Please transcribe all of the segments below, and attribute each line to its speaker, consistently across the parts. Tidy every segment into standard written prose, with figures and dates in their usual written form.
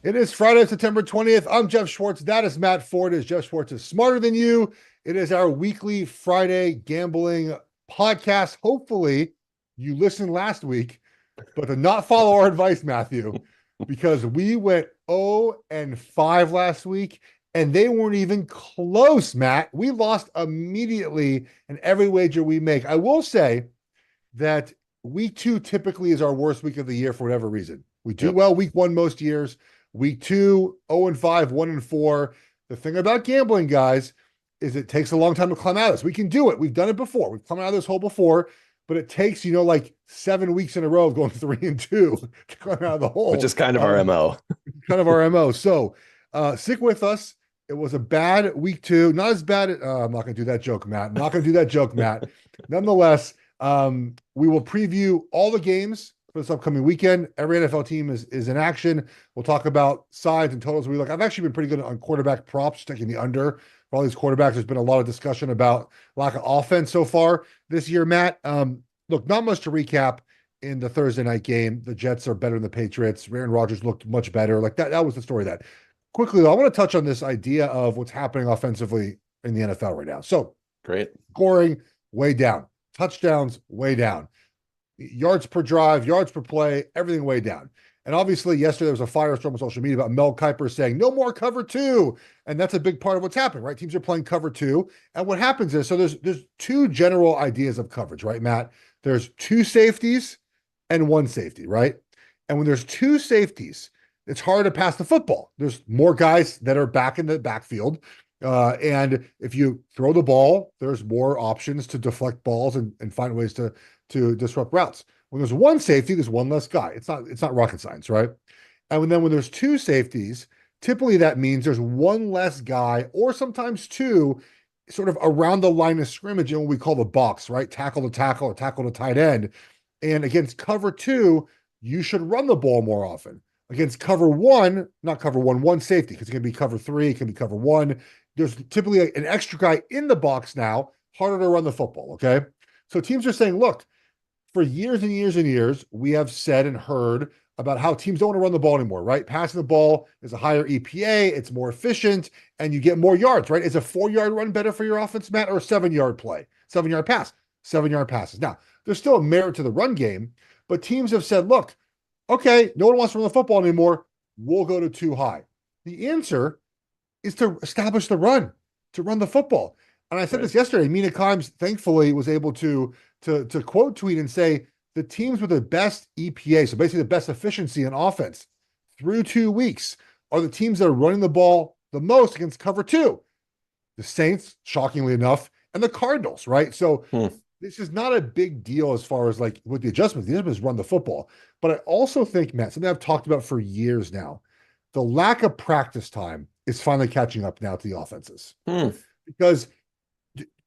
Speaker 1: It is Friday, September 20th. I'm Geoff Schwartz. That is Matt Ford. Is Geoff Schwartz is smarter than you. It is our weekly Friday gambling podcast. Hopefully, you listened last week, but to not follow our advice, Matthew, because we went 0-5 last week, and they weren't even close, Matt. We lost immediately in every wager we make. I will say that week two typically is our worst week of the year for whatever reason. We do well week one most years. Week two, 0-5, 1-4. The thing about gambling, guys, is it takes a long time to climb out of this. We can do it. We've done it before. We've come out of this hole before, but it takes, like 7 weeks in a row of going 3-2 to climb out of the hole.
Speaker 2: Which is kind of our MO.
Speaker 1: Kind of our MO. So stick with us. It was a bad week two. Not as bad. I'm not going to do that joke, Matt. I'm not going to do that joke, Matt. Nonetheless, we will preview all the games for this upcoming weekend. Every NFL team is in action. We'll talk about sides and totals. I've actually been pretty good on quarterback props, taking the under for all these quarterbacks. There's been a lot of discussion about lack of offense so far this year, Matt. Look, not much to recap in the Thursday night game. The Jets are better than the Patriots. Aaron Rodgers looked much better. Like that was the story of that. Quickly, though, I want to touch on this idea of what's happening offensively in the NFL right now. So,
Speaker 2: great.
Speaker 1: Scoring way down. Touchdowns way down. Yards per drive, yards per play, everything way down. And obviously, yesterday there was a firestorm on social media about Mel Kiper saying, no more cover two. And that's a big part of what's happening, right? Teams are playing cover two. And what happens is, so there's two general ideas of coverage, right, Matt? There's two safeties and one safety, right? And when there's two safeties, it's hard to pass the football. There's more guys that are back in the backfield. And if you throw the ball, there's more options to deflect balls and find ways to disrupt routes. When there's one safety, there's one less guy. It's not rocket science, right? And then when there's two safeties, typically that means there's one less guy, or sometimes two, sort of around the line of scrimmage in what we call the box, right? Tackle to tackle or tackle to tight end. And against cover two, you should run the ball more often. Against cover one, not cover one safety, because it can be cover three, it can be cover one. There's typically an extra guy in the box now, harder to run the football, okay? So teams are saying, look, for years and years and years, we have said and heard about how teams don't want to run the ball anymore, right? Passing the ball is a higher EPA, it's more efficient, and you get more yards, right? Is a 4-yard run better for your offense, Matt, or a 7-yard play? 7-yard pass, 7-yard passes. Now, there's still a merit to the run game, but teams have said, look, okay, no one wants to run the football anymore. We'll go to too high. The answer is to establish the run, to run the football. And I said this yesterday. Mina Kimes, thankfully, was able to quote tweet and say the teams with the best EPA, so basically the best efficiency in offense through 2 weeks, are the teams that are running the ball the most against cover two. The Saints, shockingly enough, and the Cardinals, right? So this is not a big deal as far as like with the adjustments. The adjustments run the football. But I also think, Matt, something I've talked about for years now, the lack of practice time is finally catching up now to the offenses. Because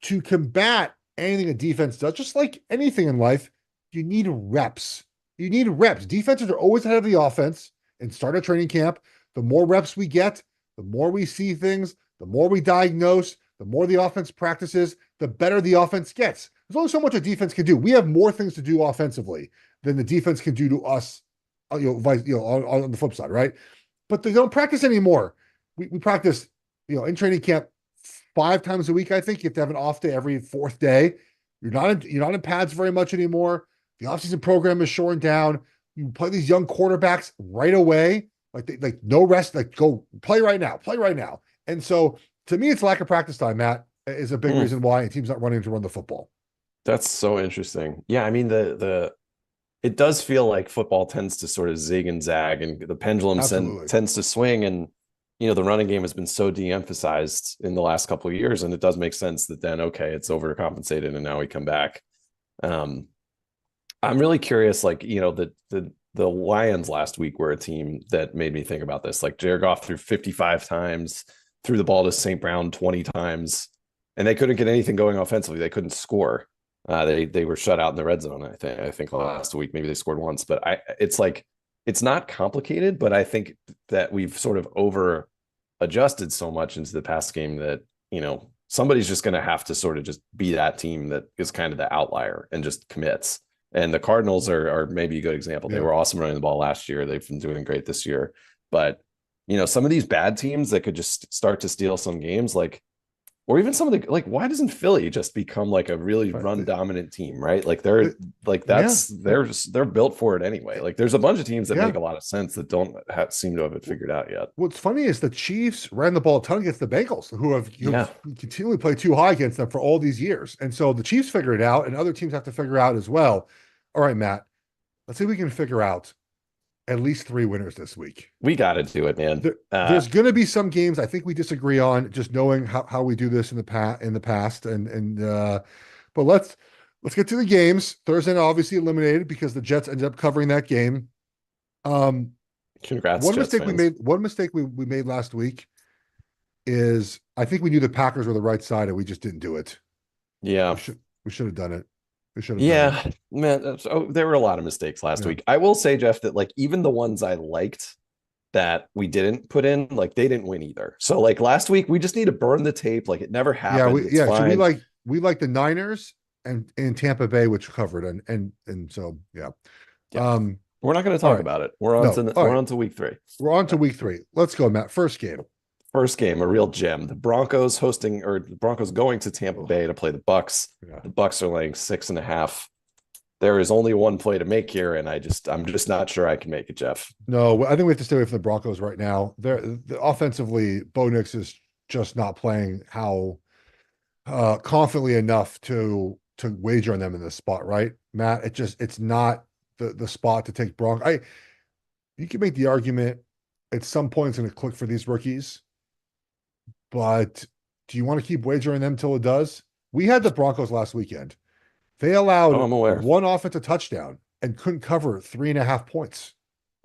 Speaker 1: to combat anything a defense does, just like anything in life, you need reps. You need reps. Defenses are always ahead of the offense and start a training camp. The more reps we get, the more we see things, the more we diagnose, the more the offense practices, the better the offense gets. There's only so much a defense can do. We have more things to do offensively than the defense can do to us, on the flip side, right? But they don't practice anymore. We practice, in training camp 5 times a week. I think you have to have an off day every 4th day. You're not in pads very much anymore. The offseason program is shortened down. You play these young quarterbacks right away, like no rest, like go play right now. And so to me, it's lack of practice time, Matt, is a big reason why a team's not running to run the football.
Speaker 2: That's so interesting. Yeah, I mean it does feel like football tends to sort of zig and zag, and the pendulum tends to swing, and the running game has been so de-emphasized in the last couple of years, and it does make sense that then, okay, it's overcompensated and now we come back. I'm really curious, the Lions last week were a team that made me think about this. Like Jared Goff threw 55 times, threw the ball to St. Brown 20 times, and they couldn't get anything going offensively. They couldn't score. They were shut out in the red zone. I think last week, maybe they scored once, but it's not complicated, but I think that we've sort of over adjusted so much into the past game that, somebody's just going to have to sort of just be that team that is kind of the outlier and just commits. And the Cardinals are maybe a good example. They were awesome running the ball last year. They've been doing great this year, but some of these bad teams that could just start to steal some games, like, or even some of the, like, why doesn't Philly just become like a really
Speaker 1: Right.
Speaker 2: run dominant team, right? Like they're like
Speaker 1: Yeah.
Speaker 2: they're built for it anyway. Like there's a bunch of teams that
Speaker 1: Yeah.
Speaker 2: make a lot of sense that don't seem to have it figured out yet.
Speaker 1: What's funny is the Chiefs ran the ball a ton against the Bengals, who continually played too high against them for all these years. And so the Chiefs figure it out, and other teams have to figure out as well. All right, Matt, let's see if we can figure out at least 3 winners this week.
Speaker 2: We got to do it, man.
Speaker 1: There's going to be some games I think we disagree on, just knowing how we do this in the past. But let's get to the games. Thursday night obviously eliminated because the Jets ended up covering that game.
Speaker 2: Congrats,
Speaker 1: one
Speaker 2: Jets
Speaker 1: mistake
Speaker 2: fans.
Speaker 1: we made. One mistake we made last week is I think we knew the Packers were the right side and we just didn't do it.
Speaker 2: Yeah,
Speaker 1: we should have done it. We should have.
Speaker 2: Yeah, man. So there were a lot of mistakes last week. I will say, Geoff, that like even the ones I liked that we didn't put in, like they didn't win either. So like last week, we just need to burn the tape. Like it never happened.
Speaker 1: So we like the Niners and Tampa Bay, which covered and so yeah.
Speaker 2: We're not going to talk about it. We're on to week 3.
Speaker 1: We're on to week 3. Let's go, Matt. First game,
Speaker 2: a real gem. The Broncos going to Tampa Bay to play the Bucks. Yeah. The Bucks are laying 6.5. There is only one play to make here, and I'm just not sure I can make it, Geoff.
Speaker 1: No, I think we have to stay away from the Broncos right now. Offensively, Bo Nix is just not playing how confidently enough to wager on them in this spot, right, Matt? It's not the spot to take Broncos. You can make the argument at some point it's going to click for these rookies, but do you want to keep wagering them until it does? We had the Broncos last weekend. They allowed one offensive touchdown and couldn't cover 3.5 points.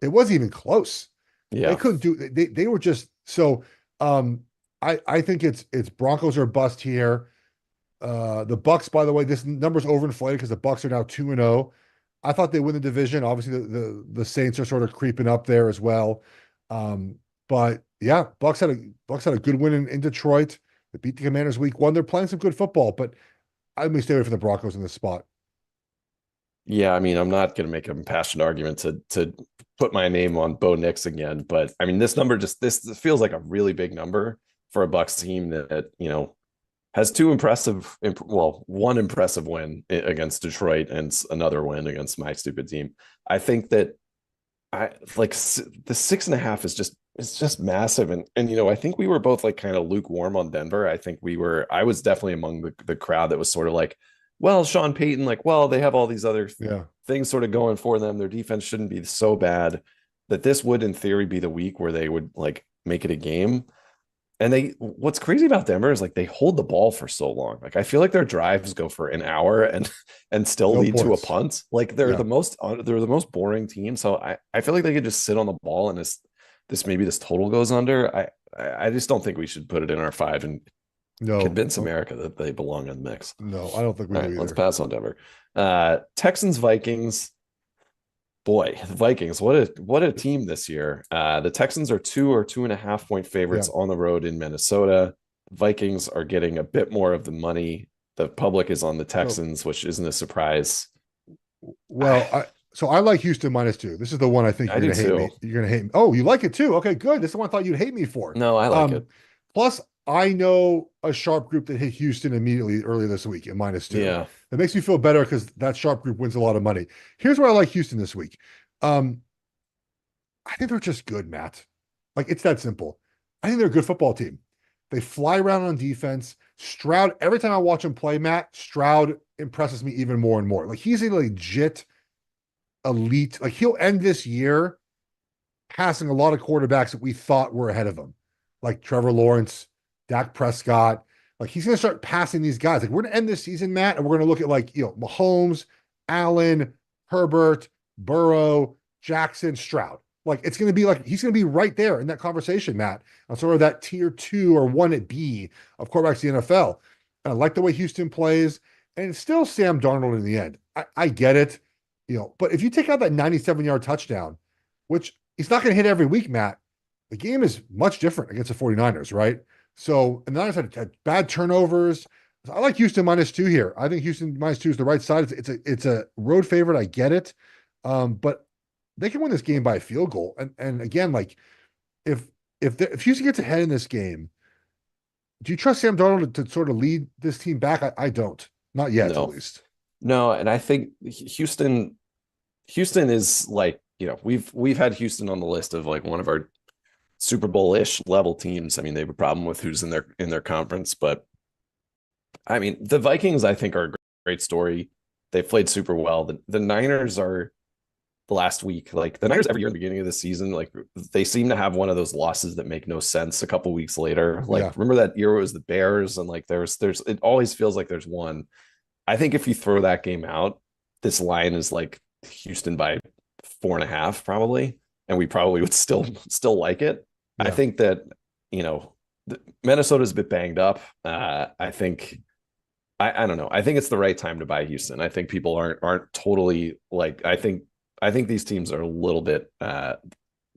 Speaker 1: It wasn't even close. Yeah, they couldn't do. They were just so. I think it's Broncos are bust here. The Bucks, by the way, this number's overinflated because the Bucks are now 2-0. I thought they win the division. Obviously, the Saints are sort of creeping up there as well. But yeah, Bucks had a good win in Detroit. They beat the Commanders week 1. They're playing some good football, but I'm going to stay away from the Broncos in this spot.
Speaker 2: Yeah, I mean, I'm not going to make a passionate argument to put my name on Bo Nix again, but I mean, this number this feels like a really big number for a Bucks team that has one impressive win against Detroit and another win against my stupid team. I think that the 6.5 is just massive. And I think we were both like kind of lukewarm on Denver. I was definitely among the crowd that was sort of like, well, Sean Payton, they have all these other things sort of going for them. Their defense shouldn't be so bad that this would in theory be the week where they would like make it a game. And what's crazy about Denver is like they hold the ball for so long. Like I feel like their drives go for an hour and still lead to a punt. Like they're the most boring team. So I feel like they could just sit on the ball and this total goes under. I just don't think we should put it in our 5 and convince America that they belong in the mix.
Speaker 1: No, I don't think we do either.
Speaker 2: Let's pass on Denver. Texans, Vikings. Boy, the Vikings, what a team this year. The Texans are 2 or 2.5 point favorites on the road in Minnesota. Vikings are getting a bit more of the money. The public is on the Texans, which isn't a surprise.
Speaker 1: Well, I like Houston -2. This is the one I think you're going to hate me. You're going to hate me. Oh, you like it too? Okay, good. This is the one I thought you'd hate me for.
Speaker 2: No, I like it.
Speaker 1: Plus, I know a sharp group that hit Houston immediately earlier this week at -2.
Speaker 2: Yeah.
Speaker 1: It makes me feel better because that sharp group wins a lot of money. Here's where I like Houston this week. I think they're just good, Matt. Like, it's that simple. I think they're a good football team. They fly around on defense. Stroud, every time I watch him play, Matt, Stroud impresses me even more and more. Like, he's a legit elite. Like, he'll end this year passing a lot of quarterbacks that we thought were ahead of him, like Trevor Lawrence, Dak Prescott. Like, he's going to start passing these guys. Like, we're going to end this season, Matt, and we're going to look at Mahomes, Allen, Herbert, Burrow, Jackson, Stroud. Like, it's going to be like, he's going to be right there in that conversation, Matt, on sort of that tier 2 or 1 at B of quarterbacks in the NFL. And I like the way Houston plays, and it's still Sam Darnold in the end. I get it, but if you take out that 97-yard touchdown, which he's not going to hit every week, Matt, the game is much different against the 49ers, right? So, and the Niners had bad turnovers. I like Houston -2 here. I think Houston -2 is the right side. It's a road favorite. I get it. But they can win this game by a field goal. And again, like if if Houston gets ahead in this game, do you trust Sam Darnold to sort of lead this team back? I don't. Not yet, at
Speaker 2: No,
Speaker 1: least.
Speaker 2: no, and I think Houston is like, we've had Houston on the list of like one of our Super Bowl-ish level teams. I mean, they have a problem with who's in their conference, but I mean, the Vikings, I think, are a great story. They played super well. The Niners are the last week. Like the Niners every year in the beginning of the season, like they seem to have one of those losses that make no sense a couple weeks later.
Speaker 1: Yeah.
Speaker 2: Like remember that year it was the Bears, and like there's it always feels like there's one. I think if you throw that game out, this line is like Houston by 4.5 probably, and we probably would still like it. I
Speaker 1: Yeah.
Speaker 2: think that Minnesota's a bit banged up. I think I don't know. I think it's the right time to buy Houston. I think people aren't totally like I think these teams are a little bit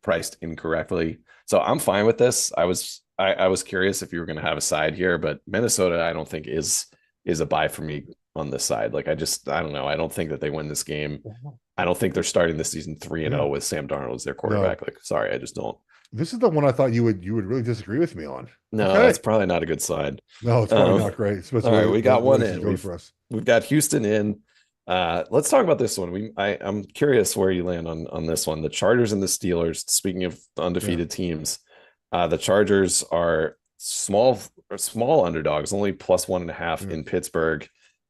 Speaker 2: priced incorrectly. So I'm fine with this. I was curious if you were going to have a side here, but Minnesota I don't think is a buy for me on this side. Like I don't know. I don't think that they win this game. I don't think they're starting this season 3-0 with Sam Darnold as their quarterback.
Speaker 1: No.
Speaker 2: Like sorry, I just don't.
Speaker 1: This is the one I thought you would really disagree with me on.
Speaker 2: No,
Speaker 1: Okay.
Speaker 2: that's probably not a good sign.
Speaker 1: No, it's probably not great,
Speaker 2: All right,
Speaker 1: especially
Speaker 2: we got one
Speaker 1: this is
Speaker 2: in.
Speaker 1: going for us.
Speaker 2: We've got Houston in. Let's talk about this one. I'm curious where you land on this one. The Chargers and the Steelers. Speaking of undefeated teams, the Chargers are small underdogs, only +1.5 in Pittsburgh.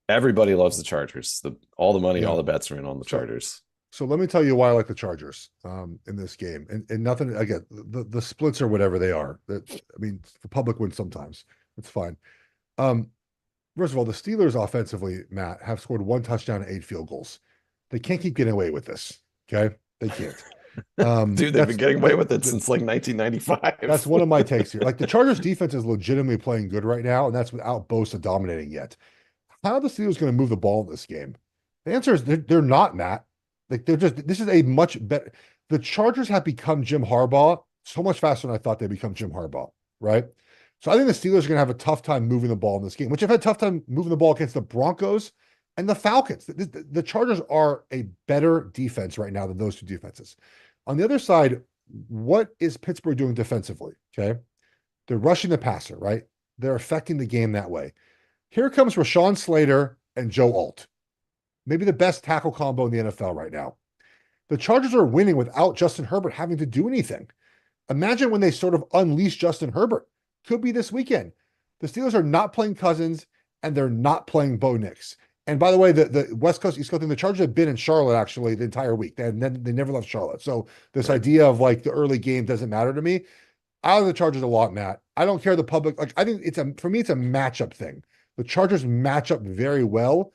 Speaker 2: Everybody loves the Chargers. All the money, all the bets are in on the Chargers.
Speaker 1: So let me tell you why I like the Chargers in this game. And nothing again, the splits are whatever they are. I mean, the public wins sometimes. It's fine. First of all, the Steelers offensively, Matt, have scored 1 touchdown and 8 field goals. They can't keep getting away with this. Okay. They can't.
Speaker 2: Dude, they've been getting away with it since like 1995.
Speaker 1: That's one of my takes here. Like the Chargers defense is legitimately playing good right now, and that's without Bosa dominating yet. How are the Steelers going to move the ball in this game? The answer is they're not, Matt. Like this is a much better. The Chargers have become Jim Harbaugh so much faster than I thought they'd become Jim Harbaugh, right? So I think the Steelers are going to have a tough time moving the ball in this game, which have had a tough time moving the ball against the Broncos and the Falcons. The Chargers are a better defense right now than those two defenses. On the other side, what is Pittsburgh doing defensively? Okay. They're rushing the passer, right? They're affecting the game that way. Here comes Rashawn Slater and Joe Alt. Maybe the best tackle combo in the NFL right now. The Chargers are winning without Justin Herbert having to do anything. Imagine when they sort of unleash Justin Herbert. Could be this weekend. The Steelers are not playing Cousins and they're not playing Bo Nix. And by the way, the West Coast, East Coast thing, the Chargers have been in Charlotte actually the entire week. They never left Charlotte. So this idea of like the early game doesn't matter to me. I like the Chargers a lot, Matt. I don't care the public. Like I think for me, it's a matchup thing. The Chargers match up very well.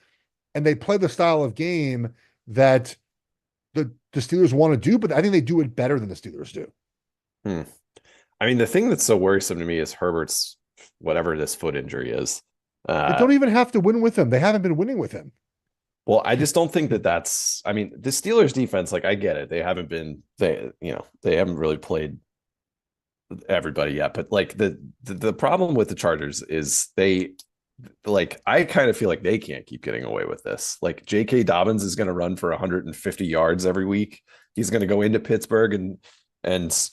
Speaker 1: And they play the style of game that the Steelers want to do, but I think they do it better than the Steelers do.
Speaker 2: I mean, the thing that's so worrisome to me is Herbert's whatever this foot injury is.
Speaker 1: They don't even have to win with him. They haven't been winning with him.
Speaker 2: Well, I just don't think that's. I mean, the Steelers defense, like I get it, they haven't really played everybody yet. But like the problem with the Chargers is I kind of feel like they can't keep getting away with this. Like J.K. Dobbins is going to run for 150 yards every week. He's going to go into Pittsburgh and the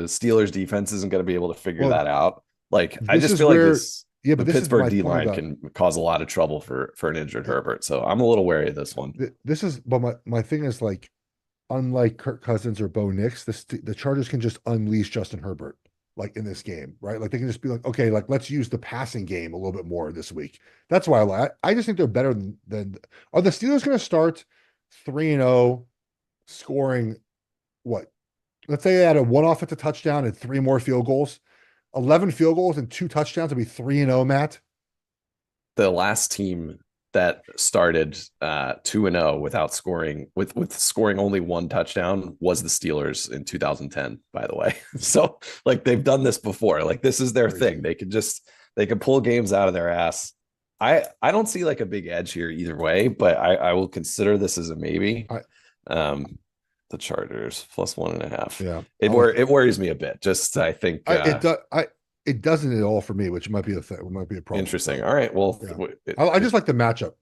Speaker 2: Steelers defense isn't going to be able to figure that out. Like I just feel like the Pittsburgh D line can cause a lot of trouble for an injured Herbert. So I'm a little wary of this one.
Speaker 1: But my thing is like, unlike Kirk Cousins or Bo Nix, the Chargers can just unleash Justin Herbert. Like in this game, right? Like they can just be like, okay, like let's use the passing game a little bit more this week. That's why I just think they're better than are the Steelers going to start 3-0 scoring what? Let's say they had a 1 offensive touchdown and 3 more field goals, 11 field goals and 2 touchdowns to be 3-0, Matt.
Speaker 2: The last team that started 2-0 without scoring with scoring only 1 touchdown was the Steelers in 2010, by the way. So like they've done this before. Like this is their thing. They can pull games out of their ass. I don't see like a big edge here either way, but I will consider this as a maybe. The Chargers +1.5.
Speaker 1: Yeah.
Speaker 2: It worries me a bit. Just I think
Speaker 1: it doesn't at all for me, which might be a thing. It might be a problem.
Speaker 2: Interesting. All right. Well,
Speaker 1: yeah. I just like the matchup.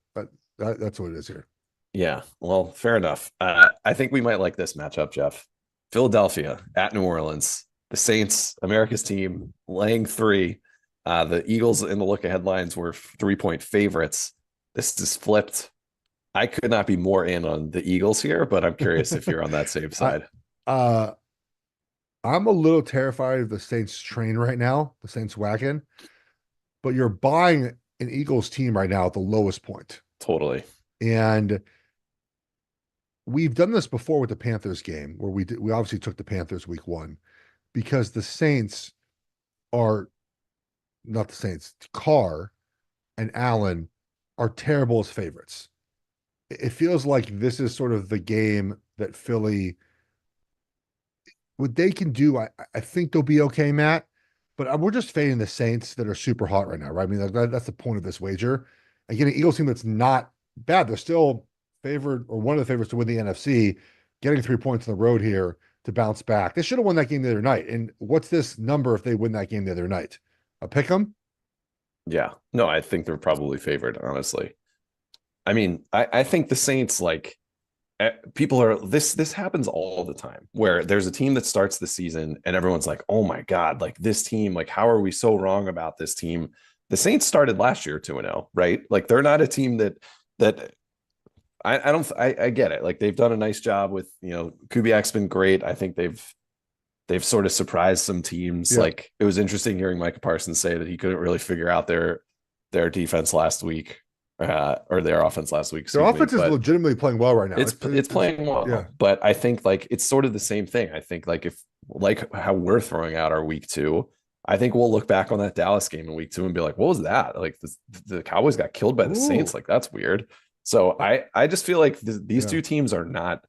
Speaker 1: That's what it is here.
Speaker 2: Yeah. Well, fair enough. I think we might like this matchup, Geoff. Philadelphia at New Orleans. the Saints, America's team, laying 3. The Eagles in the look ahead lines were 3-point favorites. This is flipped. I could not be more in on the Eagles here, but I'm curious if you're on that same side.
Speaker 1: Uh, I'm a little terrified of the Saints train right now, the Saints wagon, but you're buying an Eagles team right now at the lowest point.
Speaker 2: Totally.
Speaker 1: And we've done this before with the Panthers game where we obviously took the Panthers week 1 because the Saints are not the Saints. Carr and Allen are terrible as favorites. It feels like this is sort of the game that Philly, what they can do, I think they'll be okay, Matt. But we're just fading the Saints that are super hot right now, right? I mean, that's the point of this wager. Again, an Eagles team that's not bad. They're still favored or one of the favorites to win the NFC, getting 3 points on the road here to bounce back. They should have won that game the other night. And what's this number if they win that game the other night? A pick them?
Speaker 2: Yeah. No, I think they're probably favored, honestly. I mean, I think the Saints, like, people are this happens all the time where there's a team that starts the season and everyone's like, oh my God, like this team, like, how are we so wrong about this team? The Saints started last year 2-0, right? Like, they're not a team that I get it. Like, they've done a nice job with, Kubiak's been great. I think they've sort of surprised some teams. Yeah. Like, it was interesting hearing Micah Parsons say that he couldn't really figure out their defense last week. Or their offense last week.
Speaker 1: Their offense is legitimately playing well right now.
Speaker 2: It's playing well, yeah. But I think like it's sort of the same thing. I think like how we're throwing out our week 2, I think we'll look back on that Dallas game in week 2 and be like, what was that? Like the Cowboys got killed by the Saints. Like, that's weird. So I just feel like these two teams are not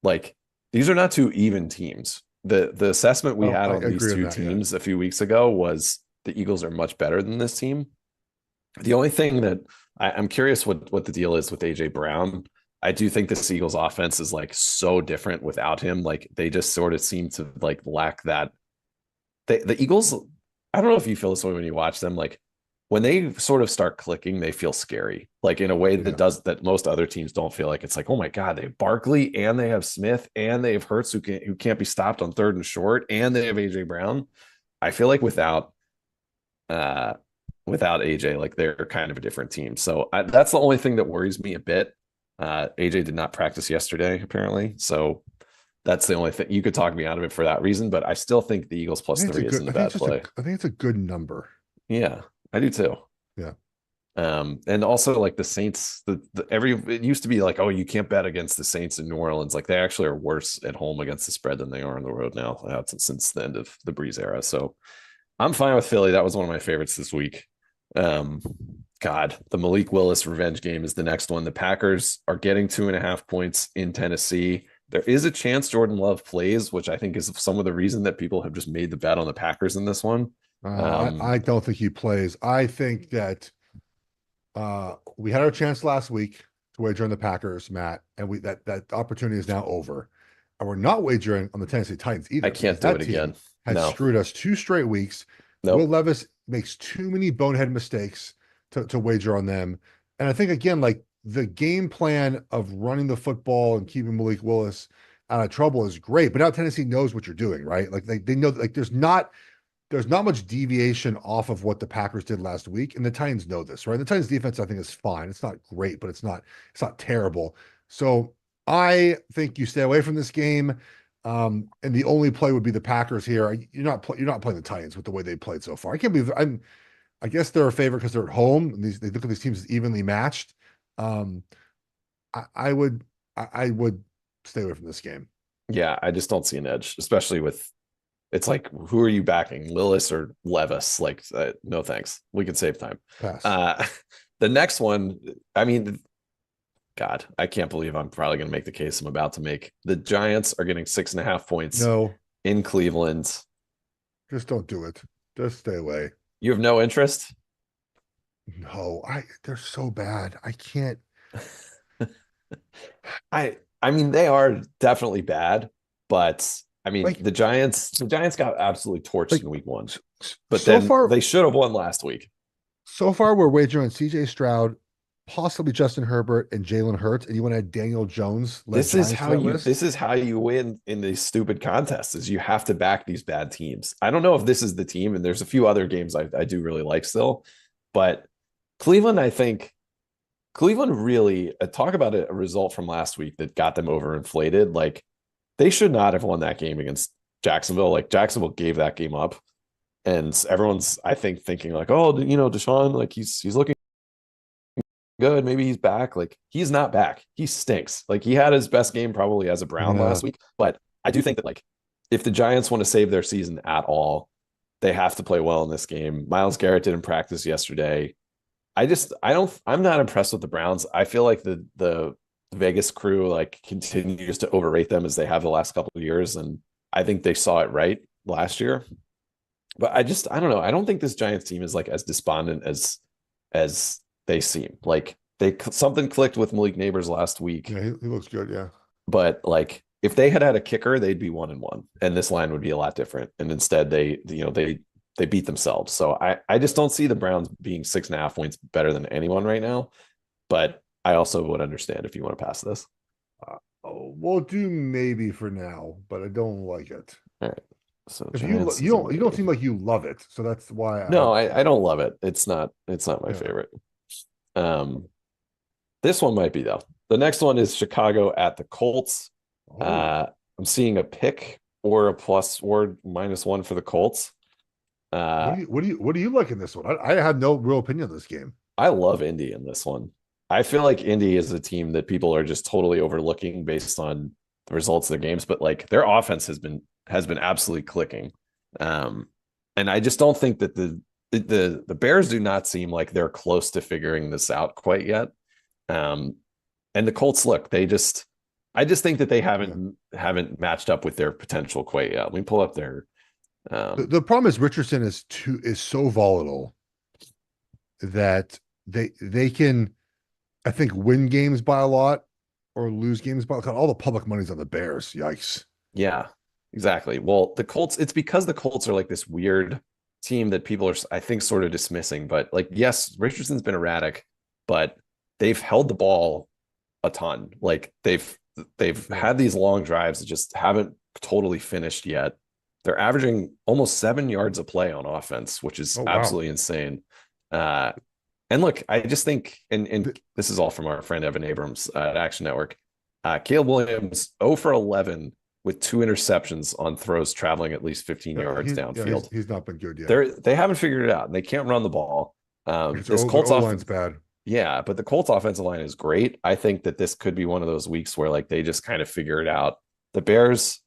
Speaker 2: like, these are not two even teams. The assessment we had on these two teams a few weeks ago was the Eagles are much better than this team. The only thing that I'm curious what the deal is with AJ Brown. I do think the Eagles offense is like so different without him. Like, they just sort of seem to like lack that. The Eagles, I don't know if you feel this way when you watch them. Like, when they sort of start clicking, they feel scary, like in a way that most other teams don't feel. Like, it's like, oh my God, they have Barkley and they have Smith and they have Hurts who can't be stopped on 3rd and short, and they have AJ Brown. I feel like without AJ, like, they're kind of a different team. So that's the only thing that worries me a bit. AJ did not practice yesterday, apparently. So that's the only thing. You could talk me out of it for that reason, but I still think the Eagles +3 isn't a bad play.
Speaker 1: I think it's a good number.
Speaker 2: Yeah, I do too.
Speaker 1: Yeah.
Speaker 2: And also like the Saints, it used to be like, oh, you can't bet against the Saints in New Orleans. Like, they actually are worse at home against the spread than they are on the road now, since the end of the Breeze era. So I'm fine with Philly. That was one of my favorites this week. God, the Malik Willis revenge game is the next one. The Packers are getting 2.5 points in Tennessee. There is a chance Jordan Love plays, which I think is some of the reason that people have just made the bet on the Packers in this one.
Speaker 1: I don't think he plays. I think that we had our chance last week to wager on the Packers, Matt, and that opportunity is now over. And we're not wagering on the Tennessee Titans either.
Speaker 2: I can't do it again.
Speaker 1: Has screwed us 2 straight weeks. Nope. Will Levis makes too many bonehead mistakes to wager on them. And I think, again, like, the game plan of running the football and keeping Malik Willis out of trouble is great, but now Tennessee knows what you're doing, right? Like, they know, like, there's not much deviation off of what the Packers did last week, and the Titans know this, right? The Titans defense, I think, is fine. It's not great, but it's not terrible. So I think you stay away from this game. And the only play would be the Packers here. You're not playing the Titans with the way they played so far. I can't believe I guess they're a favorite because they're at home and they look at these teams as evenly matched. I would stay away from this game.
Speaker 2: Yeah, I just don't see an edge, especially with, it's like, who are you backing, Willis or Levis? Like, no thanks. We can save time.
Speaker 1: Pass.
Speaker 2: The next one, I mean, God, I can't believe I'm probably going to make the case I'm about to make. The Giants are getting 6.5 points in Cleveland.
Speaker 1: Just don't do it. Just stay away.
Speaker 2: You have no interest?
Speaker 1: No, they're so bad. I can't.
Speaker 2: I mean, they are definitely bad, but I mean, like, the Giants got absolutely torched in week 1, but so then they should have won last week.
Speaker 1: So far, we're wagering on CJ Stroud possibly Justin Herbert and Jalen Hurts, and you want to add Daniel Jones led
Speaker 2: This is
Speaker 1: Giants to
Speaker 2: how
Speaker 1: that
Speaker 2: you
Speaker 1: list.
Speaker 2: this is how you win in these stupid contests is you have to back these bad teams. I don't know if this is the team, and there's a few other games I do really like still, but Cleveland, I think Cleveland really talk about a result from last week that got them overinflated. Like they should not have won that game against Jacksonville. Like Jacksonville gave that game up, and everyone's I think thinking like, oh, Deshaun, like he's looking good. Maybe he's back. Like he's not back. He stinks. Like he had his best game probably as a Brown
Speaker 1: Yeah.
Speaker 2: last week. But I do think that like if the Giants want to save their season at all, they have to play well in this game. Myles Garrett didn't practice yesterday. I'm not impressed with the Browns. I feel like the Vegas crew like continues to overrate them as they have the last couple of years. And I think they saw it right last year. But I don't know. I don't think this Giants team is like as despondent as they seem. Like something clicked with Malik Neighbors last week.
Speaker 1: Yeah, he looks good. Yeah.
Speaker 2: But like if they had a kicker, they'd be 1-1, and this line would be a lot different. And instead, they beat themselves. So I just don't see the Browns being 6.5 points better than anyone right now. But I also would understand if you want to pass this.
Speaker 1: We'll do maybe for now, but I don't like it.
Speaker 2: All right. So
Speaker 1: if you don't seem like you love it, so that's why.
Speaker 2: I don't love it. It's not my favorite. This one might be though. The next one is Chicago at the Colts. I'm seeing a pick or a plus or -1 for the Colts.
Speaker 1: What do you like in this one? I have no real opinion on this game.
Speaker 2: I love Indy in this one. I feel like Indy is a team that people are just totally overlooking based on the results of their games, but like their offense has been absolutely clicking. And I just don't think that the Bears do not seem like they're close to figuring this out quite yet. And the Colts look, I just think that they haven't matched up with their potential quite yet. Let me pull up their
Speaker 1: the problem is Richardson is so volatile that they can, I think, win games by a lot or lose games by a lot. All the public money's on the Bears. Yikes.
Speaker 2: Yeah, exactly. Well, the Colts, it's because the Colts are like this weird team that people are, I think, sort of dismissing. But like, yes, Richardson's been erratic, but they've held the ball a ton. Like they've had these long drives that just haven't totally finished yet. They're averaging almost 7 yards a play on offense, which is absolutely insane. And look, I just think, and this is all from our friend Evan Abrams at Action Network. Caleb Williams 0 for 11 with 2 interceptions on throws traveling at least 15 yards downfield.
Speaker 1: He's not been good yet.
Speaker 2: They haven't figured it out, and they can't run the ball.
Speaker 1: This Colts offense bad.
Speaker 2: Yeah, but the Colts offensive line is great. I think that this could be one of those weeks where like they just kind of figure it out. The Bears,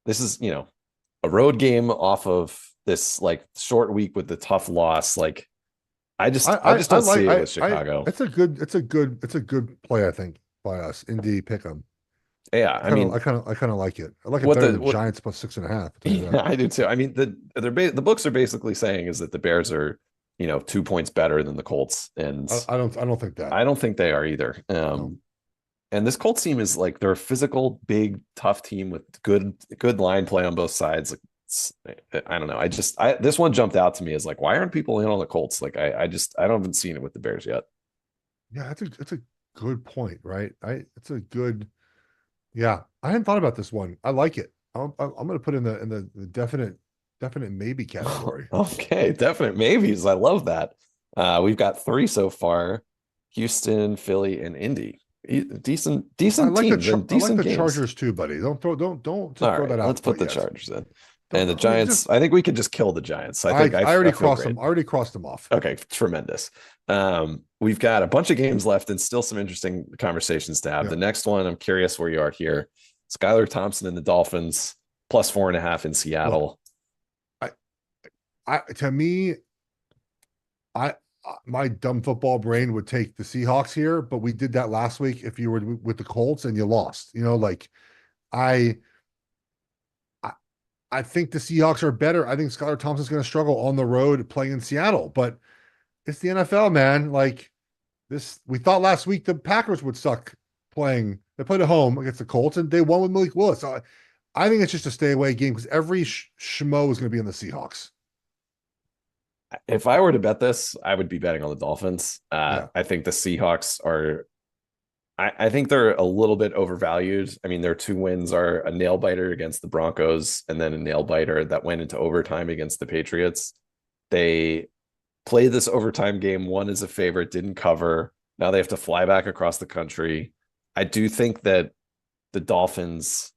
Speaker 2: this is a road game off of this like short week with the tough loss. Like I just don't see it with Chicago.
Speaker 1: It's a good play, I think, by us. Indy pick 'em.
Speaker 2: Yeah, I mean,
Speaker 1: I kind of like it. I like it better than Giants plus 6.5.
Speaker 2: Yeah, I do too. I mean, the books are basically saying is that the Bears are 2 points better than the Colts, and
Speaker 1: I don't think that.
Speaker 2: I don't think they are either.
Speaker 1: No.
Speaker 2: And this Colts team is like they're a physical, big, tough team with good line play on both sides. Like, I don't know. This one jumped out to me as like, why aren't people in on the Colts? Like I haven't seen it with the Bears yet.
Speaker 1: Yeah, it's a good point, right? It's a good. Yeah, I hadn't thought about this one. I like it. I'm going to put in the definite maybe category.
Speaker 2: Okay, definite maybes. I love that. We've got 3 so far: Houston, Philly, and Indy. Decent
Speaker 1: I like
Speaker 2: teams.
Speaker 1: I like the
Speaker 2: games.
Speaker 1: Chargers too, buddy. Don't throw that out.
Speaker 2: Let's put the Chargers in. And the Giants, I think we could just kill the Giants. I
Speaker 1: already crossed them. I already crossed them off.
Speaker 2: Okay, tremendous. We've got a bunch of games left and still some interesting conversations to have. Yeah. The next one, I'm curious where you are here. Skylar Thompson and the Dolphins plus 4.5 in Seattle.
Speaker 1: My dumb football brain would take the Seahawks here, but we did that last week. If you were with the Colts and you lost, I think the Seahawks are better. I think Skylar Thompson's going to struggle on the road playing in Seattle, but it's the NFL, man. Like this, we thought last week the Packers would suck playing. They played at home against the Colts and they won with Malik Willis. So I think it's just a stay away game because every schmo is going to be in the Seahawks.
Speaker 2: If I were to bet this, I would be betting on the Dolphins.
Speaker 1: Yeah.
Speaker 2: I think the Seahawks are. I think they're a little bit overvalued. I mean, their two wins are a nail biter against the Broncos and then a nail biter that went into overtime against the Patriots. They played this overtime game, won as a favorite, didn't cover. Now they have to fly back across the country. I do think that the Dolphins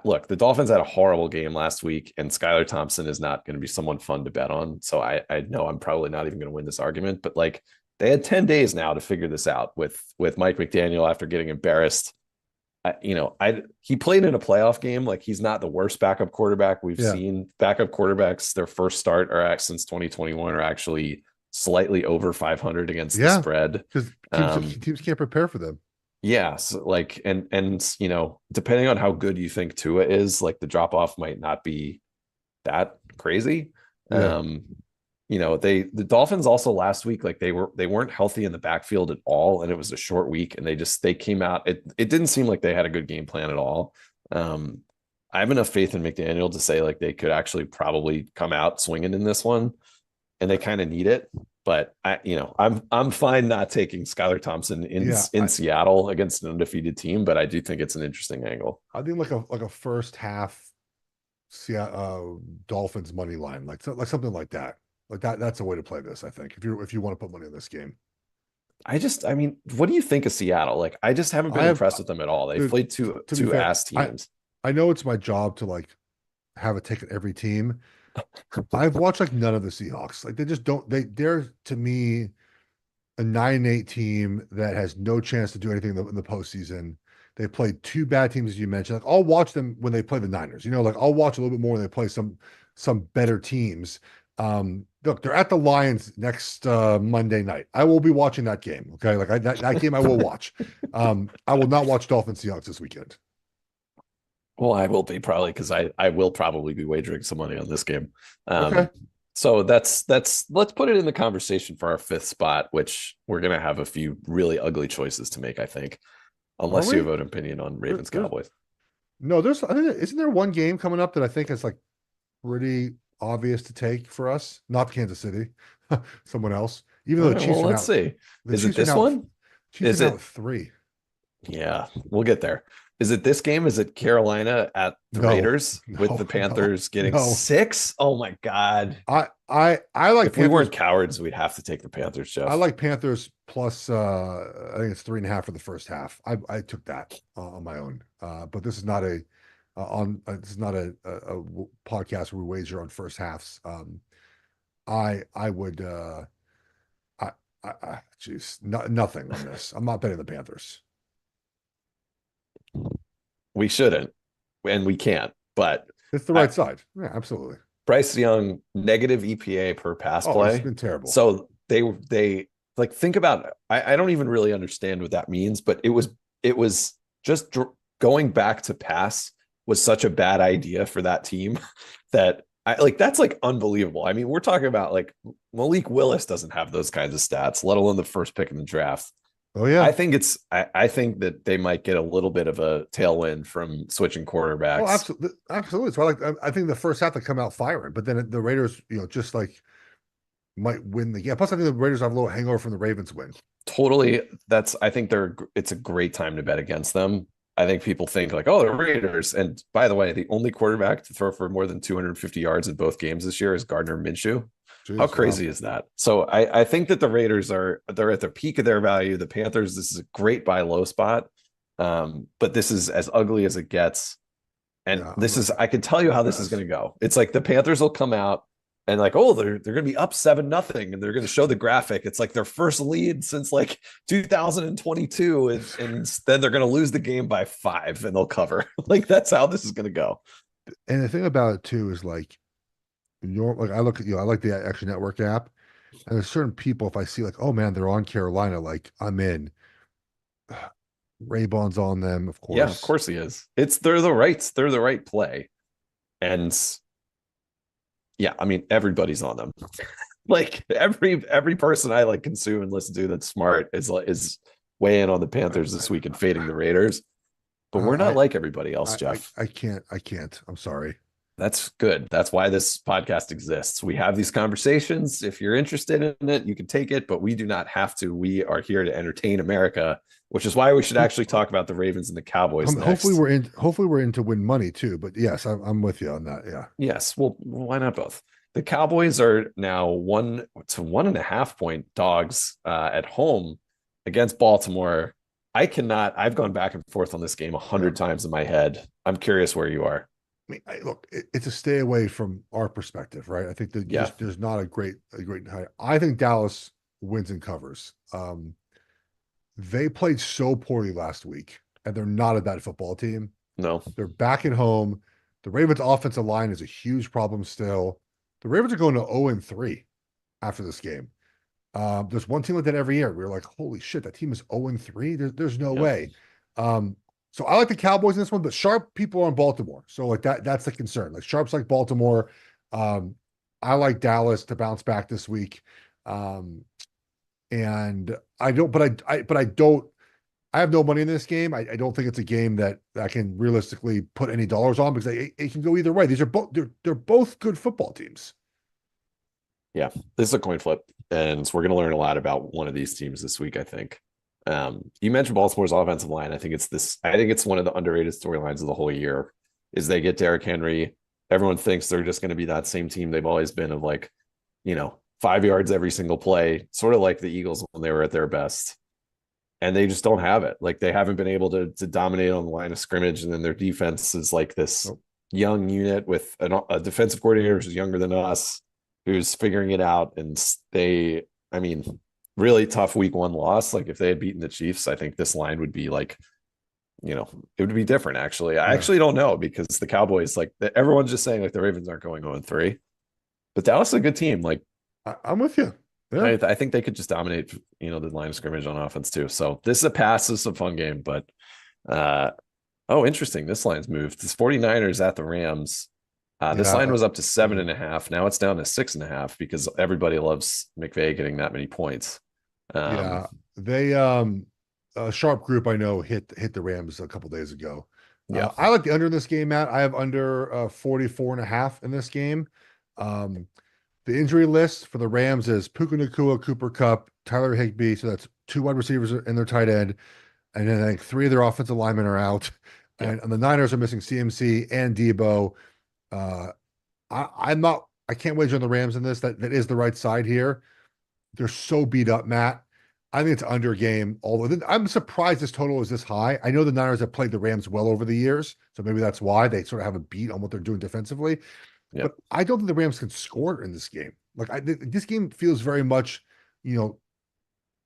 Speaker 2: look, the Dolphins had a horrible game last week, and Skylar Thompson is not going to be someone fun to bet on. So I know I'm probably not even going to win this argument, but like they had 10 days now to figure this out with Mike McDaniel after getting embarrassed. He played in a playoff game. Like he's not the worst backup quarterback. We've seen backup quarterbacks, their first start since 2021 are actually slightly over 500 against the spread.
Speaker 1: Because teams can't prepare for them.
Speaker 2: Yeah. So like, and depending on how good you think Tua is, like the drop off might not be that crazy.
Speaker 1: Yeah.
Speaker 2: The Dolphins also last week, like they weren't healthy in the backfield at all, and it was a short week, and they came out. It didn't seem like they had a good game plan at all. I have enough faith in McDaniel to say like they could actually probably come out swinging in this one, and they kind of need it. But I'm fine not taking Skylar Thompson in Seattle against an undefeated team, but I do think it's an interesting angle.
Speaker 1: I think like a first half Dolphins money line, like something like that. Like that's a way to play this, I think. If you want to put money on this game.
Speaker 2: I mean, what do you think of Seattle? Like, I just haven't been impressed with them at all. They played two ass teams.
Speaker 1: I know it's my job to like have a ticket every team. I've watched like none of the Seahawks. Like they just don't. They're to me a 9-8 team that has no chance to do anything in the postseason. They played two bad teams, as you mentioned. Like I'll watch them when they play the Niners. Like I'll watch a little bit more when they play some better teams. Look, they're at the Lions next Monday night. I will be watching that game. Okay, like that game I will watch. I will not watch Dolphins Seahawks this weekend.
Speaker 2: Well, I will be probably because I will probably be wagering some money on this game.
Speaker 1: Okay.
Speaker 2: So let's put it in the conversation for our fifth spot, which we're gonna have a few really ugly choices to make, I think, unless you have an opinion on Ravens Cowboys.
Speaker 1: No, isn't there one game coming up that I think is like pretty obvious to take for us? Not Kansas City, someone else. Even though the Chiefs
Speaker 2: let's see. Is it this one?
Speaker 1: Chiefs are now 3.
Speaker 2: Yeah, we'll get there. Is it this game? Is it Carolina at the Raiders with the Panthers getting 6? Oh my God.
Speaker 1: I like
Speaker 2: if Panthers, we weren't cowards, we'd have to take the Panthers, Geoff.
Speaker 1: I like Panthers plus I think it's 3.5 for the first half. I took that on my own. But this is not a podcast where we wager on first halves. I would nothing on this. I'm not betting the Panthers.
Speaker 2: We shouldn't, and we can't, but
Speaker 1: it's the right side. Yeah, absolutely.
Speaker 2: Bryce Young, negative EPA per pass play.
Speaker 1: It's been terrible.
Speaker 2: So they like think about it. I don't even really understand what that means, but it was just going back to pass was such a bad idea for that team that that's like unbelievable. I mean, we're talking about like Malik Willis doesn't have those kinds of stats, let alone the first pick in the draft.
Speaker 1: Oh yeah,
Speaker 2: I think that they might get a little bit of a tailwind from switching quarterbacks.
Speaker 1: Oh, absolutely. So I think the first half they come out firing, but then the Raiders, just like might win the game. Plus, I think the Raiders have a little hangover from the Ravens win.
Speaker 2: Totally. I think it's a great time to bet against them. I think people think like, oh, the Raiders. And by the way, the only quarterback to throw for more than 250 yards in both games this year is Gardner Minshew. Jeez, how crazy is that? So I think that the Raiders they're at the peak of their value. The Panthers, this is a great buy low spot. But this is as ugly as it gets. And I can tell you how this is going to go. It's like the Panthers will come out and like, oh, they're going to be up 7-0, and they're going to show the graphic. It's like their first lead since like 2022, and then they're going to lose the game by 5, and they'll cover. Like that's how this is going to go.
Speaker 1: And the thing about it too is like, I look at I like the Action Network app, and there's certain people, if I see like, oh man, they're on Carolina, like I'm in. Raybon's on them, of course.
Speaker 2: Yeah, of course he is. They're the right play, and yeah, I mean everybody's on them. Like every person I like consume and listen to that's smart is weighing on the Panthers this week and fading the Raiders. But we're not like everybody else, Geoff.
Speaker 1: I can't. I'm sorry.
Speaker 2: That's good. That's why this podcast exists. We have these conversations. If you're interested in it, you can take it, but we do not have to. We are here to entertain America, which is why we should actually talk about the Ravens and the Cowboys
Speaker 1: Hopefully
Speaker 2: next.
Speaker 1: we're in. Hopefully we're in to win money too. But yes, I'm with you on that. Yeah.
Speaker 2: Yes, well, why not both? The Cowboys are now 1.5 point dogs at home against Baltimore. I've gone back and forth on this game a
Speaker 1: Yeah.
Speaker 2: hundred times in my head. I'm curious where you are.
Speaker 1: I mean, look, it's a stay away from our perspective, right? I think that
Speaker 2: Yeah,
Speaker 1: there's not a great high. I think Dallas wins and covers. They played so poorly last week, and they're not a bad football team.
Speaker 2: no,
Speaker 1: They're back at home. The Ravens' offensive line is a huge problem still. The Ravens are going to 0-3 after this game. There's one team like that every year. We're like, holy shit, that team is 0-3. There's no
Speaker 2: yeah.
Speaker 1: way. So I like the Cowboys in this one, but sharp people are on Baltimore. So like that's the concern. Like sharps like Baltimore. I like Dallas to bounce back this week. And I don't, but I don't. I have no money in this game. I don't think it's a game that I can realistically put any dollars on because it can go either way. These are both they're both good football teams.
Speaker 2: Yeah, this is a coin flip, and we're going to learn a lot about one of these teams this week. I think. You mentioned Baltimore's offensive line. I think it's this. I think it's one of the underrated storylines of the whole year. Is they get Derrick Henry. Everyone thinks they're just going to be that same team they've always been of like, 5 yards every single play, sort of like the Eagles when they were at their best. And they just don't have it. Like they haven't been able to dominate on the line of scrimmage, and then their defense is like this
Speaker 1: Nope.
Speaker 2: young unit with a defensive coordinator who's younger than us, who's figuring it out. And I mean, really tough week one loss. Like if they had beaten the Chiefs, I think this line would be like, it would be different. Actually, I
Speaker 1: Yeah,
Speaker 2: actually don't know because the Cowboys, like everyone's just saying, like the Ravens aren't going 0-3, but Dallas is a good team. Like
Speaker 1: I'm with you. Yeah,
Speaker 2: I think they could just dominate, the line of scrimmage on offense too. So this is a pass. This is a fun game, but uh, oh, interesting. This line's moved. This 49ers at the Rams. This
Speaker 1: yeah,
Speaker 2: line was up to seven
Speaker 1: yeah.
Speaker 2: and a half. Now it's down to 6.5 because everybody loves McVay getting that many points.
Speaker 1: Yeah, they a sharp group I know hit the Rams a couple days ago.
Speaker 2: Yeah,
Speaker 1: I like the under in this game, Matt. I have under 44.5 in this game. Um, the injury list for the Rams is Puka Nacua, Cooper Kupp, Tyler Higbee. So that's two wide receivers in their tight end, and then I think three of their offensive linemen are out.
Speaker 2: yeah.
Speaker 1: And the Niners are missing CMC and Debo. Uh, I'm not. I can't wager on the Rams in this. That is the right side here. They're so beat up, Matt. I think it's under game. Although I'm surprised this total is this high. I know the Niners have played the Rams well over the years, so maybe that's why they sort of have a beat on what they're doing defensively.
Speaker 2: Yeah.
Speaker 1: But I don't think the Rams can score in this game. Like this game feels very much, you know,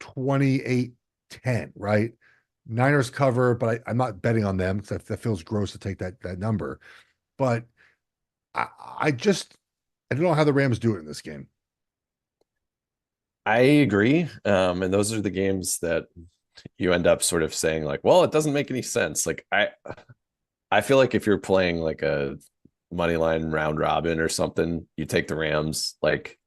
Speaker 1: 28-10, right? Niners cover, but I'm not betting on them because that feels gross to take that number. But I, I just I don't know how the Rams do it in this game.
Speaker 2: I agree. And those are the games that you end up sort of saying like, well, it doesn't make any sense. Like I feel like if you're playing like a money line round robin or something, you take the Rams. Like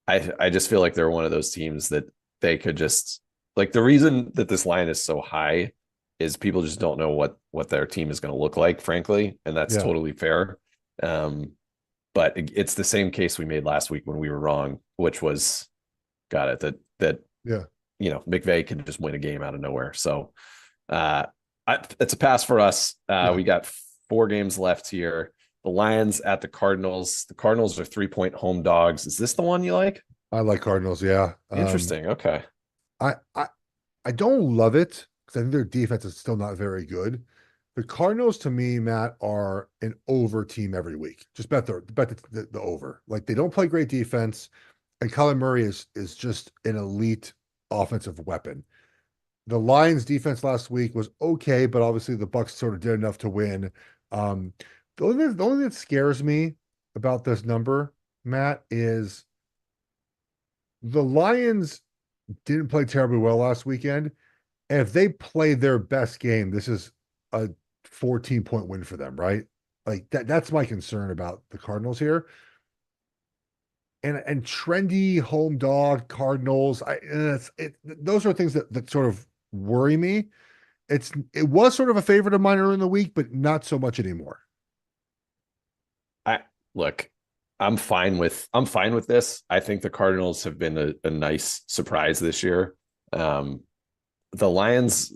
Speaker 2: I just feel like they're one of those teams that they could just like the reason that this line is so high is people just don't know what their team is going to look like, frankly, and that's
Speaker 1: Yeah,
Speaker 2: totally fair. But it's the same case we made last week when we were wrong, which was got it that
Speaker 1: yeah,
Speaker 2: McVay can just win a game out of nowhere. So it's a pass for us.
Speaker 1: yeah.
Speaker 2: We got 4 games left here. The Lions at the Cardinals. The Cardinals are 3-point home dogs. Is this the one you like?
Speaker 1: I like Cardinals. Yeah.
Speaker 2: Interesting. Okay.
Speaker 1: I I I don't love it because I think their defense is still not very good. The Cardinals, to me, Matt, are an over team every week. Just bet the over. Like they don't play great defense, and Kyler Murray is just an elite offensive weapon. The Lions' defense last week was okay, but obviously the Bucks sort of did enough to win. Um, the only thing that scares me about this number, Matt, is the Lions didn't play terribly well last weekend. And if they play their best game, this is a 14-point win for them, right? Like that's my concern about the Cardinals here. And trendy home dog Cardinals, those are things that sort of worry me. It was sort of a favorite of mine early in the week, but not so much anymore.
Speaker 2: I look, I'm fine with this. I think the Cardinals have been a nice surprise this year. Um, the Lions,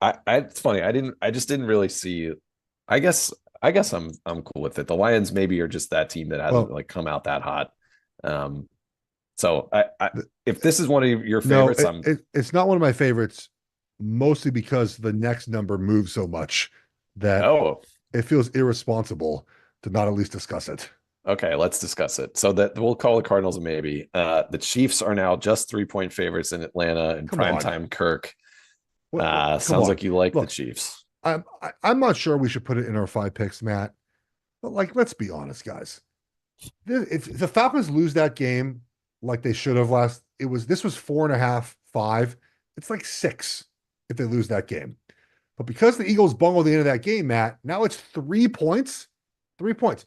Speaker 2: it's funny. I just didn't really see. I guess I'm cool with it. The Lions maybe are just that team that hasn't
Speaker 1: Well,
Speaker 2: like come out that hot. Um, so if this is one of your
Speaker 1: no,
Speaker 2: favorites, I'm
Speaker 1: it's not one of my favorites, mostly because the next number moves so much that
Speaker 2: oh
Speaker 1: it feels irresponsible to not at least discuss it.
Speaker 2: okay. Let's discuss it. So that we'll call the Cardinals a maybe. The Chiefs are now just 3-point favorites in Atlanta and
Speaker 1: Come on.
Speaker 2: primetime Kirk.
Speaker 1: Come
Speaker 2: Sounds
Speaker 1: on.
Speaker 2: like you like the
Speaker 1: Look,
Speaker 2: Chiefs.
Speaker 1: I'm not sure we should put it in our 5 picks, Matt. But like, let's be honest, guys. If the Falcons lose that game like they should have this was 4.5, 5. It's like 6 if they lose that game. But because the Eagles bungled the end of that game, Matt, now it's 3 points. 3 points.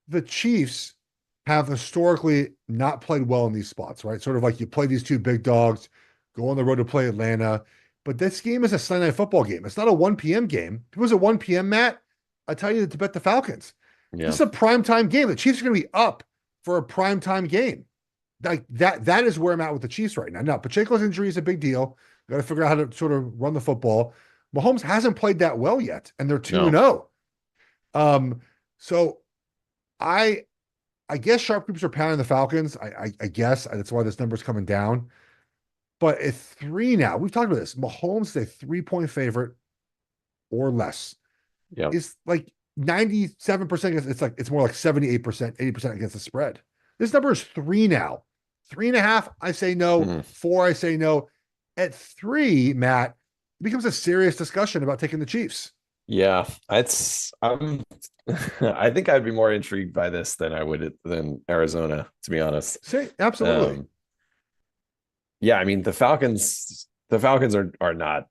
Speaker 1: The Chiefs have historically not played well in these spots, right? Sort of like you play these two big dogs, go on the road to play Atlanta. But this game is a Sunday night football game. It's not a 1 p.m. game. If it was a 1 p.m., Matt, I tell you to bet the Falcons. This
Speaker 2: Yeah.
Speaker 1: is a primetime game. The Chiefs are going to be up for a primetime game. Like that is where I'm at with the Chiefs right now. Now, Pacheco's injury is a big deal. Got to figure out how to sort of run the football. Mahomes hasn't played that well yet, and they're 2-0. So I guess sharp groups are pounding the Falcons. I guess that's why this number's coming down. But at 3 now, we've talked about this. Mahomes is a 3-point favorite or less.
Speaker 2: Yeah.
Speaker 1: It's like 97% against, it's more like 78%, 80% against the spread. This number is 3 now. 3.5, I say no. 4, I say no. At 3, Matt, it becomes a serious discussion about taking the Chiefs.
Speaker 2: Yeah, I think I'd be more intrigued by this than I would than Arizona, to be honest.
Speaker 1: Say absolutely.
Speaker 2: Yeah, I mean the Falcons are not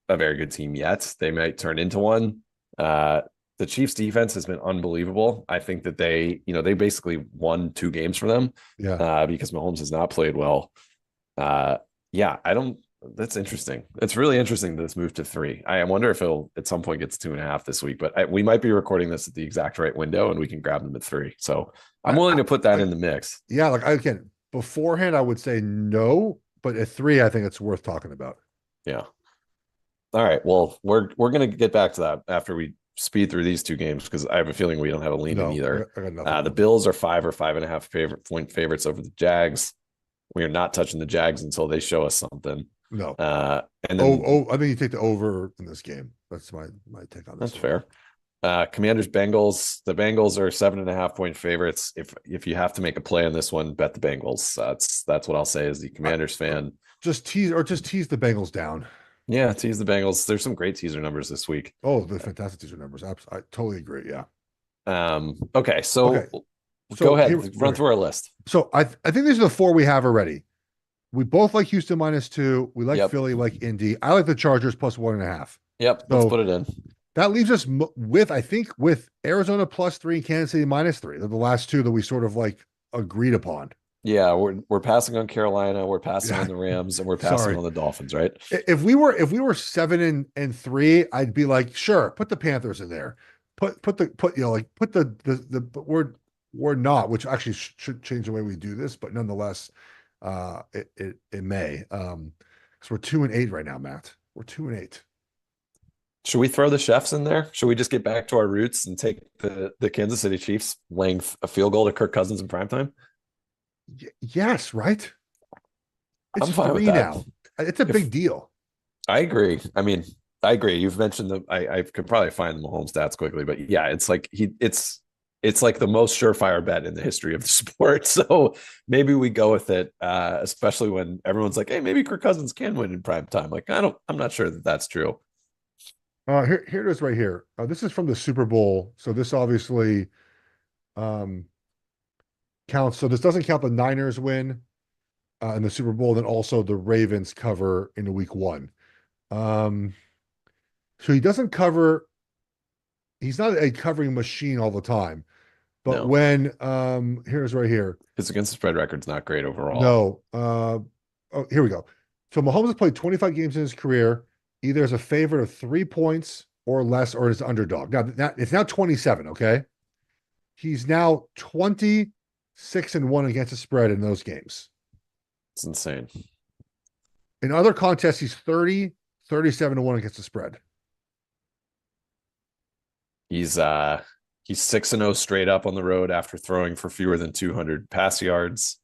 Speaker 2: a very good team yet. They might turn into one. The Chiefs defense has been unbelievable. I think that they basically won 2 games for them.
Speaker 1: Yeah.
Speaker 2: Because Mahomes has not played well. Yeah, that's interesting. It's really interesting that this moved to 3. I wonder if it'll at some point get to 2.5 this week, but we might be recording this at the exact right window and we can grab them at 3. So I'm willing to put that in the mix.
Speaker 1: Yeah, like again, beforehand, I would say no, but at 3, I think it's worth talking about.
Speaker 2: Yeah. All right. Well, we're gonna get back to that after we speed through these 2 games because I have a feeling we don't have a lean in either.
Speaker 1: I got nothing.
Speaker 2: The Bills are 5 or 5.5 point favorites over the Jags. We are not touching the Jags until they show us something.
Speaker 1: No.
Speaker 2: And then
Speaker 1: I think you take the over in this game. That's my take on this.
Speaker 2: That's fair. Commanders Bengals. The Bengals are 7.5 point favorites. If you have to make a play on this one, bet the Bengals. That's what I'll say as the Commanders fan.
Speaker 1: Just tease the Bengals down.
Speaker 2: Yeah, tease the Bengals. There's some great teaser numbers this week.
Speaker 1: Oh, the fantastic teaser numbers. I totally agree. Yeah.
Speaker 2: Okay, so go ahead. Run through our list.
Speaker 1: So I think these are the 4 we have already. We both like Houston -2. We like Philly, like Indy. I like the Chargers +1.5.
Speaker 2: Yep, let's put it in.
Speaker 1: That leaves us with Arizona +3 and Kansas City -3. They're the last 2 that we sort of like agreed upon.
Speaker 2: Yeah, we're passing on Carolina, we're passing on the Rams, and we're passing on the Dolphins, right?
Speaker 1: If we were 7-3, I'd be like, sure, put the Panthers in there. But we're not, which actually should change the way we do this, but nonetheless, it may. Because we're 2-8 right now, Matt. We're 2-8.
Speaker 2: Should we throw the chefs in there? Should we just get back to our roots and take the Kansas City Chiefs laying a field goal to Kirk Cousins in primetime?
Speaker 1: Yes, right. It's
Speaker 2: I'm fine
Speaker 1: 3
Speaker 2: with that.
Speaker 1: now. It's a big deal.
Speaker 2: I agree. I mean, I agree. You've mentioned I could probably find the Mahomes stats quickly, but yeah, it's like it's like the most surefire bet in the history of the sport. So maybe we go with it, especially when everyone's like, hey, maybe Kirk Cousins can win in prime time. Like, I'm not sure that that's true.
Speaker 1: Here it is right here. This is from the Super Bowl. So this obviously counts. So this doesn't count the Niners win in the Super Bowl, then also the Ravens cover in week 1. So he doesn't cover. He's not a covering machine all the time. But when here's right here.
Speaker 2: His against the spread record's not great overall.
Speaker 1: No. Here we go. So Mahomes has played 25 games in his career, either as a favorite of 3 points or less, or as an underdog. Now it's now 27. Okay. He's now 26-1 against the spread in those games.
Speaker 2: It's insane.
Speaker 1: In other contests, he's 37-1 against the spread.
Speaker 2: He's 6-0 straight up on the road after throwing for fewer than 200 pass yards.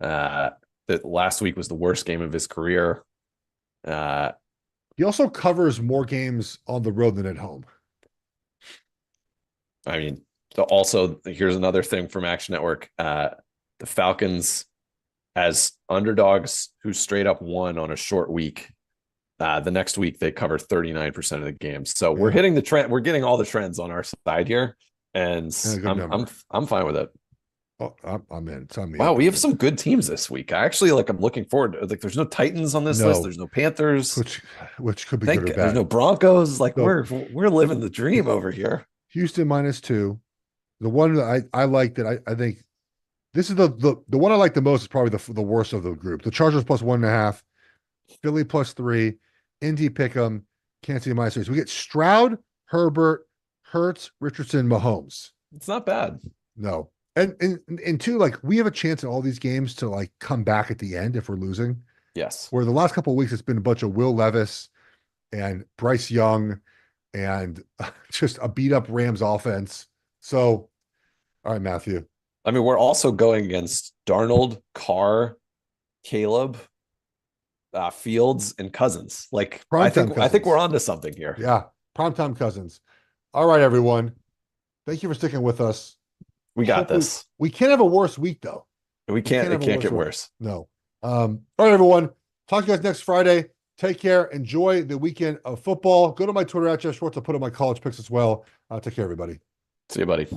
Speaker 2: That last week was the worst game of his career.
Speaker 1: He also covers more games on the road than at home.
Speaker 2: I mean, also, here's another thing from Action Network. The Falcons, as underdogs who straight up won on a short week, the next week they cover 39% of the games. So we're hitting the trend. We're getting all the trends on our side here, and I'm fine with it.
Speaker 1: Oh, I'm in. It's on me.
Speaker 2: Wow, we have some good teams this week. I'm looking forward to, there's no Titans on this list. There's no Panthers,
Speaker 1: which could be good or bad.
Speaker 2: There's no Broncos. We're living the dream over here.
Speaker 1: Houston -2. The one that I like that I think this is the one I like the most is probably the worst of the group. The Chargers +1.5, Philly +3, Indy Pick'em, Kansas City -3. So we get Stroud, Herbert, Hurts, Richardson, Mahomes.
Speaker 2: It's not bad.
Speaker 1: No. And two, like we have a chance in all these games to like come back at the end if we're losing.
Speaker 2: Yes.
Speaker 1: Where the last couple of weeks it's been a bunch of Will Levis and Bryce Young and just a beat up Rams offense. So, all right, Matthew.
Speaker 2: I mean, we're also going against Darnold, Carr, Caleb, Fields, and Cousins. I think we're onto something here.
Speaker 1: Yeah, primetime Cousins. All right, everyone. Thank you for sticking with us.
Speaker 2: We got this.
Speaker 1: We can't have a worse week, though.
Speaker 2: It can't get worse.
Speaker 1: No. All right, everyone. Talk to you guys next Friday. Take care. Enjoy the weekend of football. Go to my Twitter at Geoff Schwartz. I'll put up my college picks as well. Take care, everybody.
Speaker 2: See you, buddy.